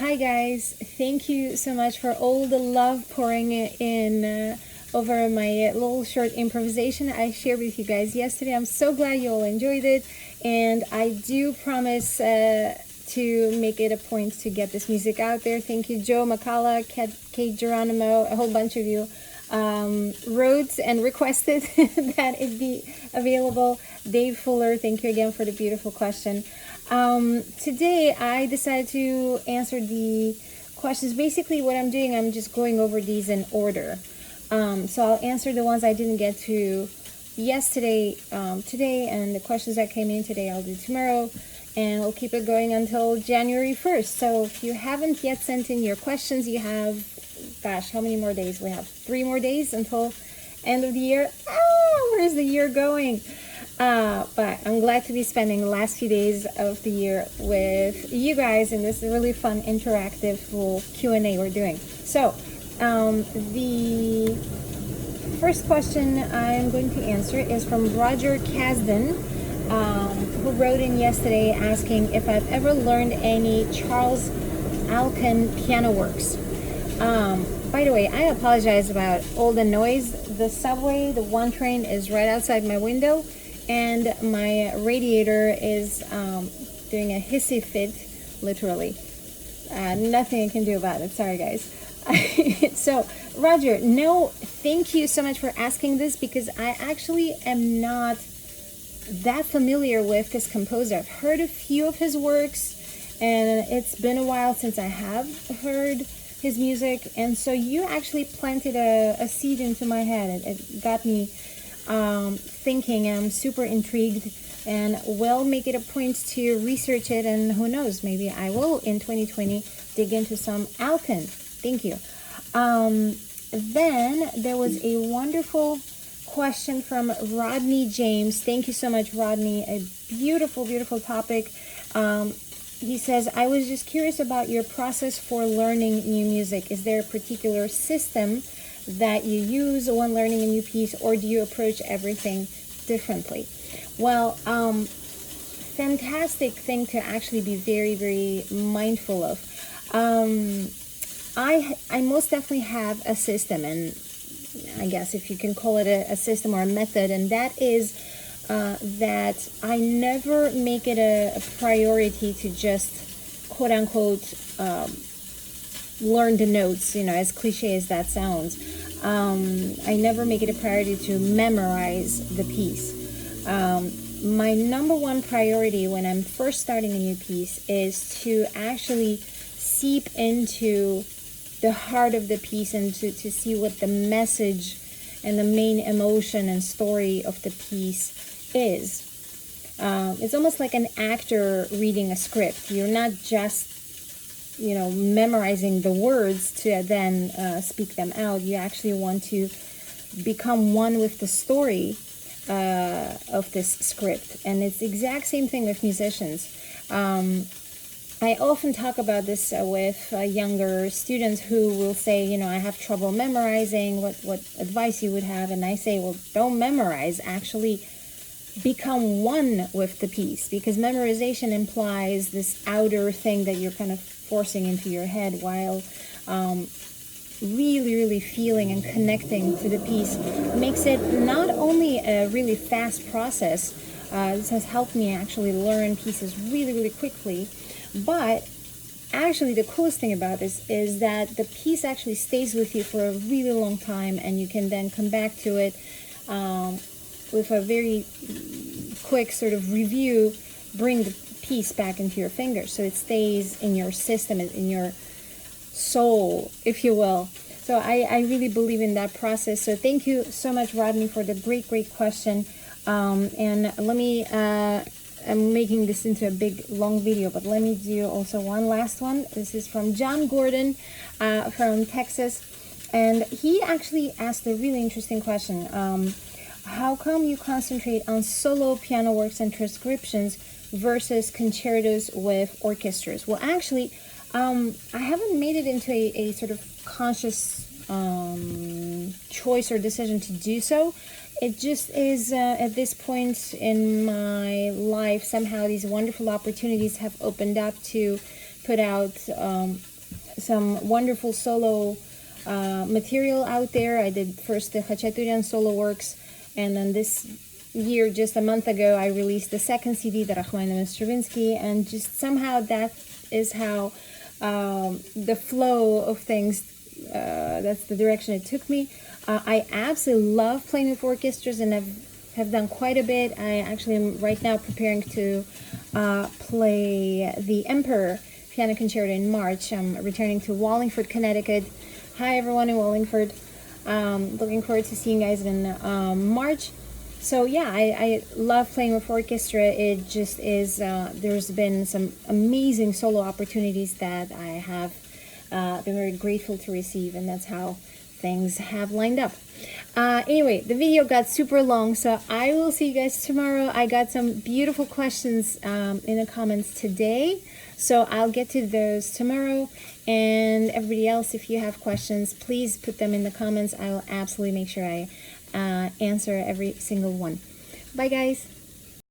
Hi guys, thank you so much for all the love pouring in over my little short improvisation I shared with you guys yesterday. I'm so glad you all enjoyed it, and I do promise to make it a point to get this music out there. Thank you, Joe McCullough, Kate Geronimo, a whole bunch of you wrote and requested that it be available. Dave Fuller, thank you again for the beautiful question. Today I decided to answer the questions. Basically what I'm doing, I'm just going over these in order. So I'll answer the ones I didn't get to yesterday, today, and the questions that came in today I'll do tomorrow, and we'll keep it going until January 1st. So if you haven't yet sent in your questions, you have, gosh, how many more days? We have 3 more days until end of the year. Where's the year going? But I'm glad to be spending the last few days of the year with you guys in this really fun interactive little Q&A we're doing. So the first question I'm going to answer is from Roger Cazden, who wrote in yesterday asking if I've ever learned any Charles Alkan piano works. By the way, I apologize about all the noise. The subway, the one train is right outside my window, and my radiator is doing a hissy fit, literally. Nothing I can do about it. Sorry, guys. So, Roger, no, thank you so much for asking this, because I actually am not that familiar with this composer. I've heard a few of his works, and it's been a while since I have heard his music, and so you actually planted a seed into my head. It got me thinking. I'm super intrigued, and will make it a point to research it, and who knows, maybe I will in 2020 dig into some Alkan. Thank you. Then there was a wonderful question from Rodney James. Thank you so much, Rodney. A beautiful, beautiful topic. He says, I was just curious about your process for learning new music. Is there a particular system that you use when learning a new piece, or do you approach everything differently? Well, fantastic thing to actually be very, very mindful of. I most definitely have a system, and I guess if you can call it a system or a method, and that is that I never make it a priority to just quote unquote learn the notes, as cliche as that sounds. I never make it a priority to memorize the piece. My number one priority when I'm first starting a new piece is to actually seep into the heart of the piece, and to see what the message and the main emotion and story of the piece is. It's almost like an actor reading a script. You're not just memorizing the words to then speak them out. You actually want to become one with the story of this script. And it's the exact same thing with musicians. I often talk about this with younger students who will say, I have trouble memorizing. What advice you would have? And I say, well, don't memorize. Actually become one with the piece, because memorization implies this outer thing that you're kind of forcing into your head, while really, really feeling and connecting to the piece makes it not only a really fast process. This has helped me actually learn pieces really, really quickly. But actually the coolest thing about this is that the piece actually stays with you for a really long time, and you can then come back to it with a very quick sort of review, bring the piece back into your fingers, so it stays in your system, in your soul, if you will. So I really believe in that process. So thank you so much, Rodney, for the great, great question. And let me... I'm making this into a big, long video, but let me do also one last one. This is from John Gordon from Texas, and he actually asked a really interesting question. How come you concentrate on solo piano works and transcriptions versus concertos with orchestras? Well, actually, I haven't made it into a sort of conscious choice or decision to do so. It just is at this point in my life, somehow these wonderful opportunities have opened up to put out some wonderful solo material out there. I did first the Khachaturian solo works, and then this year, just a month ago, I released the second CD, the Rachmaninoff and Stravinsky, and just somehow that is how the flow of things, that's the direction it took me. I absolutely love playing with orchestras, and have done quite a bit. I actually am right now preparing to play the Emperor Piano Concerto in March. I'm returning to Wallingford, Connecticut. Hi everyone in Wallingford. Looking forward to seeing you guys in March. So yeah, I love playing with orchestra. It just is, there's been some amazing solo opportunities that I have been very grateful to receive, and that's how things have lined up. Anyway, the video got super long, so I will see you guys tomorrow. I got some beautiful questions in the comments today, so I'll get to those tomorrow. And everybody else, if you have questions, please put them in the comments. I will absolutely make sure I answer every single one. Bye guys.